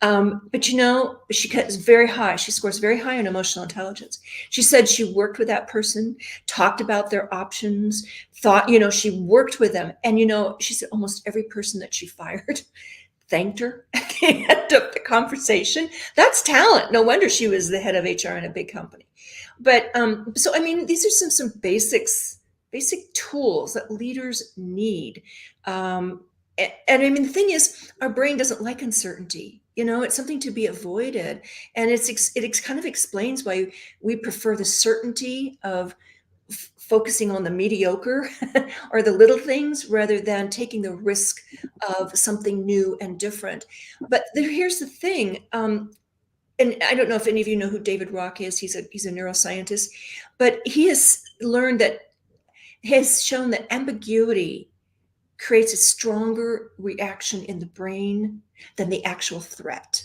But she is very high. She scores very high in emotional intelligence. She said she worked with that person, talked about their options, thought, she worked with them. And, she said almost every person that she fired thanked her at the end of the conversation. That's talent. No wonder she was the head of HR in a big company. But so I mean, these are some basic tools that leaders need. And I mean, the thing is, our brain doesn't like uncertainty. It's something to be avoided, and it kind of explains why we prefer the certainty of focusing on the mediocre or the little things rather than taking the risk of something new and different. But here's the thing. And I don't know if any of you know who David Rock is. He's a neuroscientist, but he has shown that ambiguity creates a stronger reaction in the brain than the actual threat.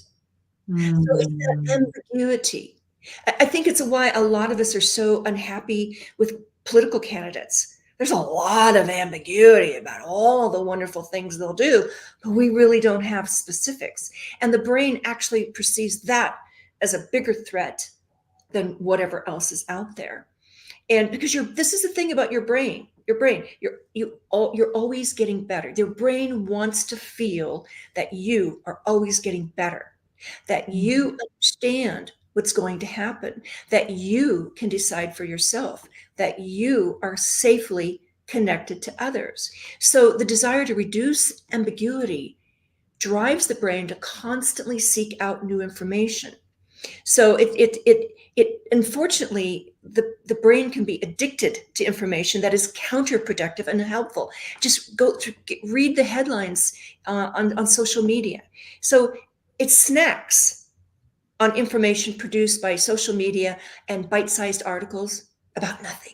So it's that
Mm.
ambiguity. I think it's why a lot of us are so unhappy with political candidates There's a lot of ambiguity about all the wonderful things they'll do, but we really don't have specifics. And the brain actually perceives that as a bigger threat than whatever else is out there. And because this is the thing about your brain, you're always getting better. Your brain wants to feel that you are always getting better, that you understand what's going to happen, that you can decide for yourself, that you are safely connected to others. So the desire to reduce ambiguity drives the brain to constantly seek out new information. So it unfortunately, the brain can be addicted to information that is counterproductive and unhelpful. Just go through, read the headlines on social media. So it snacks on information produced by social media and bite-sized articles about nothing.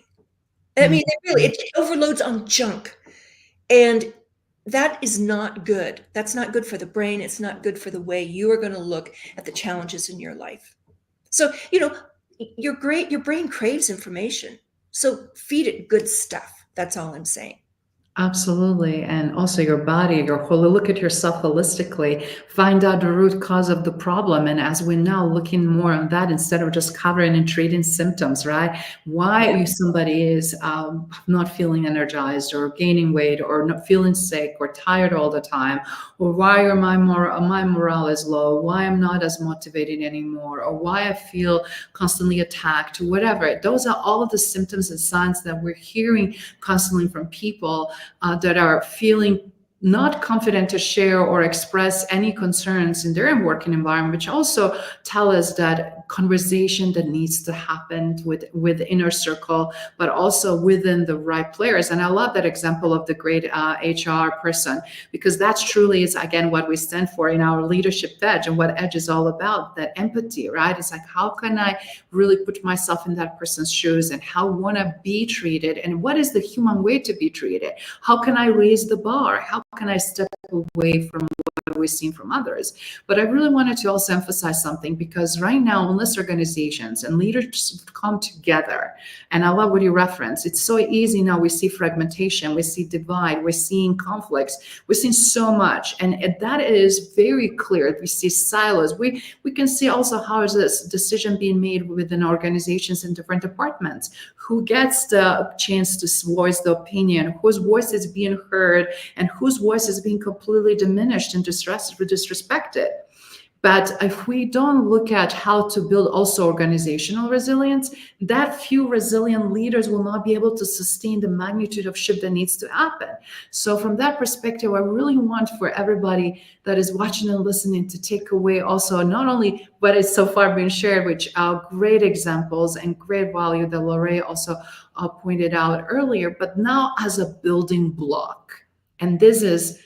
I mean, it overloads on junk. And that is not good. That's not good for the brain. It's not good for the way you are going to look at the challenges in your life. So, your brain craves information. So feed it good stuff. That's all I'm saying.
Absolutely. And also your body, your whole look at yourself holistically, find out the root cause of the problem. And as we're now looking more on that instead of just covering and treating symptoms, right? Why somebody is not feeling energized or gaining weight or not feeling sick or tired all the time, or why my morale is low, why I'm not as motivated anymore, or why I feel constantly attacked, whatever. Those are all of the symptoms and signs that we're hearing constantly from people that are feeling not confident to share or express any concerns in their working environment, which also tell us that conversation that needs to happen with inner circle, but also within the right players. And I love that example of the great HR person, because that's truly is, again, what we stand for in our leadership edge and what edge is all about, that empathy, right? It's like, how can I really put myself in that person's shoes and how want to be treated? And what is the human way to be treated? How can I raise the bar? How can I step away from what we've seen from others? But I really wanted to also emphasize something, because right now, unless organizations and leaders come together, and I love what you reference, it's so easy now. We see fragmentation, we see divide, we're seeing conflicts, we're seeing so much, and that is very clear. We see silos. We can see also how is this decision being made within organizations in different departments. Who gets the chance to voice the opinion? Whose voice is being heard, and whose voice is being completely diminished and disrespected? But if we don't look at how to build also organizational resilience, that few resilient leaders will not be able to sustain the magnitude of shift that needs to happen. So from that perspective, I really want for everybody that is watching and listening to take away also not only what is so far being shared, which are great examples and great value that Larae also pointed out earlier, but now as a building block. And this is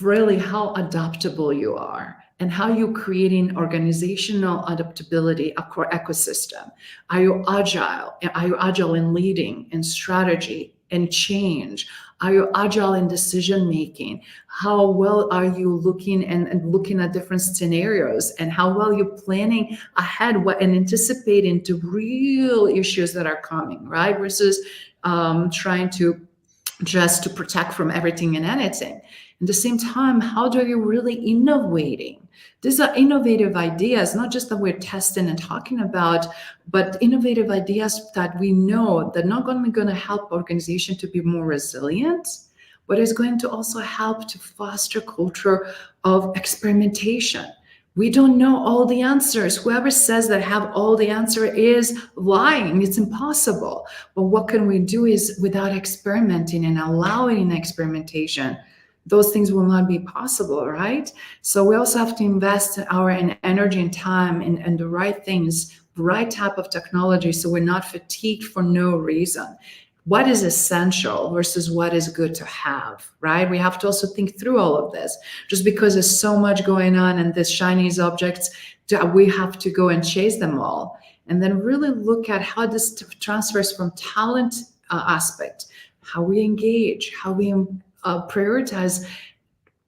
really how adaptable you are and how you're creating organizational adaptability across ecosystem. Are you agile? Are you agile in leading and strategy and change? Are you agile in decision making? How well are you looking and looking at different scenarios, and how well you're planning ahead and anticipating the real issues that are coming, right? Versus trying to just to protect from everything and anything. At the same time, how are you really innovating? These are innovative ideas, not just that we're testing and talking about, but innovative ideas that we know that not only going to help organization to be more resilient, but is going to also help to foster culture of experimentation. We don't know all the answers. Whoever says that have all the answer is lying. It's impossible. But what can we do is, without experimenting and allowing experimentation, those things will not be possible, right? So we also have to invest our energy and time in the right things, the right type of technology, so we're not fatigued for no reason. What is essential versus what is good to have, right? We have to also think through all of this. Just because there's so much going on and these shiny objects, we have to go and chase them all. And then really look at how this transfers from talent aspect, how we engage, how we prioritize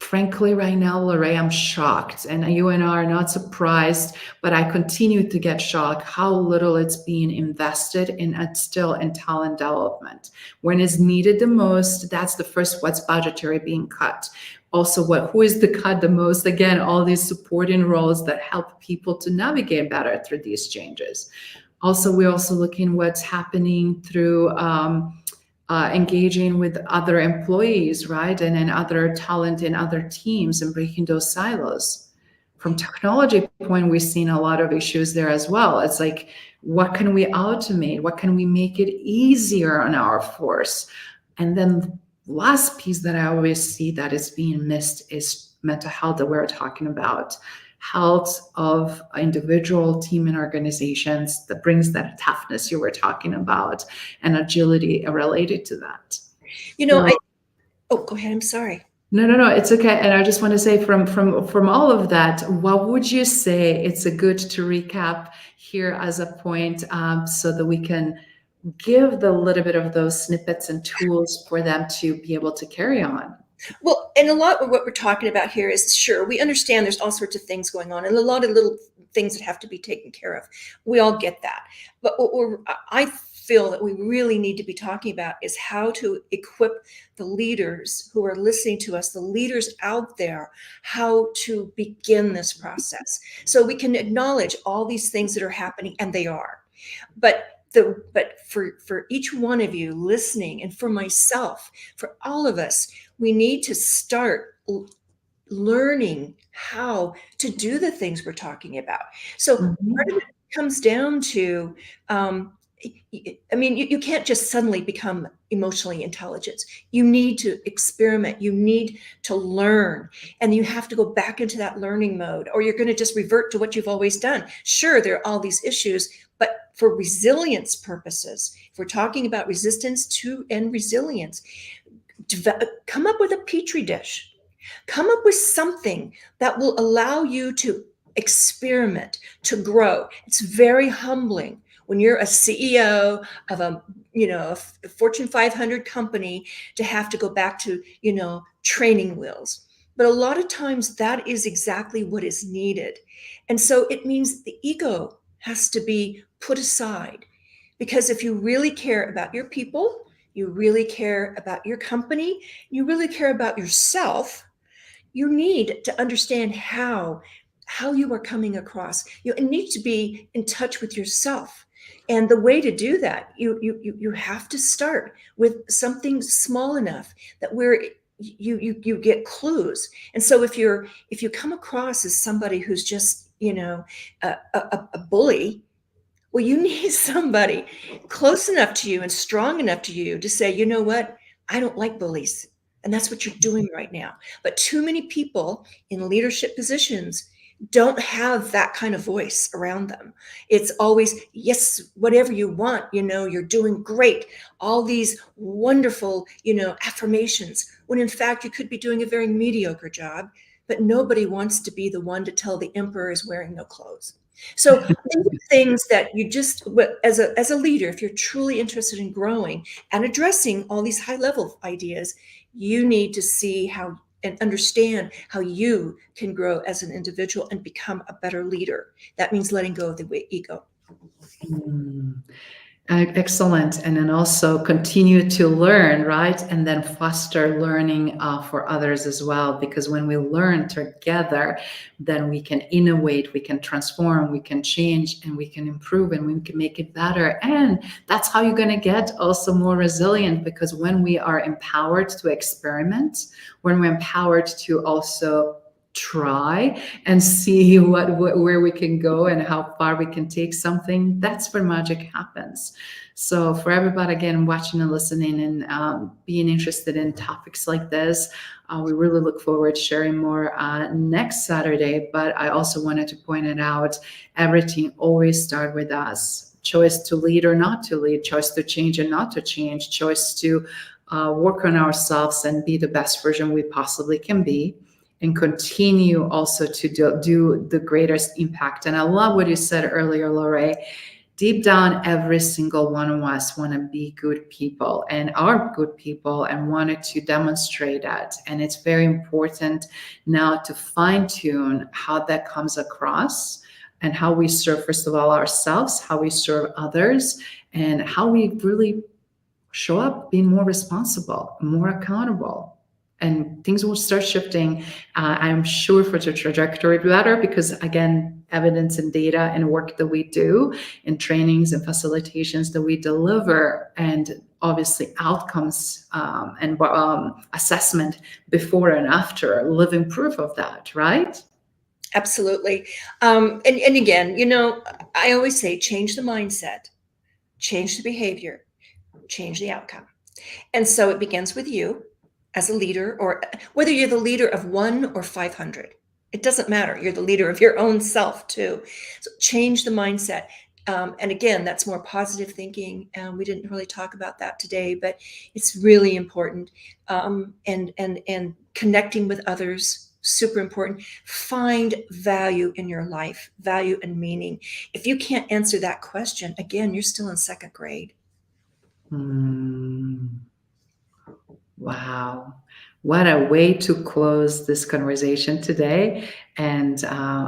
frankly, right now, Larae, I'm shocked, and you and I are not surprised, but I continue to get shocked how little it's being invested in still in talent development. When it's needed the most, that's the first what's budgetary being cut. Also, who is the cut the most? Again, all these supporting roles that help people to navigate better through these changes. Also, we're also looking what's happening through engaging with other employees, right? And then other talent in other teams and breaking those silos. From technology point, we've seen a lot of issues there as well. It's like, what can we automate? What can we make it easier on our force? And then the last piece that I always see that is being missed is mental health that we're talking about. Health of individual, team, and organizations that brings that toughness you were talking about and agility related to that.
You know, go ahead. I'm sorry.
No, it's okay. And I just want to say from all of that, what would you say it's a good to recap here as a point so that we can give the little bit of those snippets and tools for them to be able to carry on?
Well, and a lot of what we're talking about here is, sure, we understand there's all sorts of things going on and a lot of little things that have to be taken care of. We all get that. But I feel that we really need to be talking about is how to equip the leaders who are listening to us, the leaders out there, how to begin this process. So we can acknowledge all these things that are happening, and they are. But for each one of you listening, and for myself, for all of us, we need to start learning how to do the things we're talking about. So part of it comes down to, I mean, you can't just suddenly become emotionally intelligent. You need to experiment. You need to learn, and you have to go back into that learning mode, or you're going to just revert to what you've always done. Sure, there are all these issues, but for resilience purposes, if we're talking about resistance to and resilience, come up with a petri dish. Come up with something that will allow you to experiment, to grow. It's very humbling when you're a CEO of a Fortune 500 company to have to go back to, training wheels. But a lot of times that is exactly what is needed. And so it means the ego has to be put aside, because if you really care about your people, you really care about your company, you really care about yourself, you need to understand how you are coming across. You need to be in touch with yourself. And the way to do that, you have to start with something small enough that where you get clues. And so if you come across as somebody who's just a bully, well, you need somebody close enough to you and strong enough to you to say, you know what, I don't like bullies. And that's what you're doing right now. But too many people in leadership positions don't have that kind of voice around them. It's always, yes, whatever you want, you're doing great. All these wonderful, affirmations, when in fact you could be doing a very mediocre job, but nobody wants to be the one to tell the emperor is wearing no clothes. So things that you just, as a leader, if you're truly interested in growing and addressing all these high level ideas, you need to see how and understand how you can grow as an individual and become a better leader. That means letting go of the ego.
Excellent. And then also continue to learn, right? And then foster learning for others as well. Because when we learn together, then we can innovate, we can transform, we can change, and we can improve, and we can make it better. And that's how you're going to get also more resilient, because when we are empowered to experiment, when we're empowered to also try and see where we can go and how far we can take something, that's where magic happens. So for everybody, again, watching and listening and being interested in topics like this, we really look forward to sharing more next Saturday. But I also wanted to point it out, everything always starts with us. Choice to lead or not to lead, choice to change and not to change, choice to work on ourselves and be the best version we possibly can be, and continue also to do the greatest impact. And I love what you said earlier, Larae. deep down, every single one of us want to be good people and are good people and wanted to demonstrate that. And it's very important now to fine tune how that comes across and how we serve, first of all, ourselves, how we serve others, and how we really show up being more responsible, more accountable. And things will start shifting, I'm sure, for the trajectory better, because again, evidence and data and work that we do in trainings and facilitations that we deliver, and obviously outcomes and assessment before and after, living proof of that, right?
Absolutely. And again, you know, I always say, change the mindset, change the behavior, change the outcome. And so it begins with you as a leader, or whether you're the leader of 1 or 500, it doesn't matter. You're the leader of your own self too. So change the mindset. And again, that's more positive thinking. We didn't really talk about that today, but it's really important. And connecting with others, super important. Find value in your life, value and meaning. If you can't answer that question, again, you're still in 2nd grade.
Wow. What a way to close this conversation today. And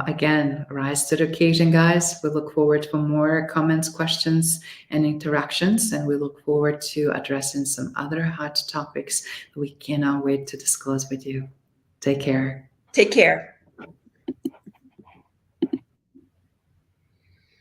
again, rise to the occasion, guys. We look forward for more comments, questions, and interactions. And we look forward to addressing some other hot topics that we cannot wait to disclose with you. Take care.
Take care.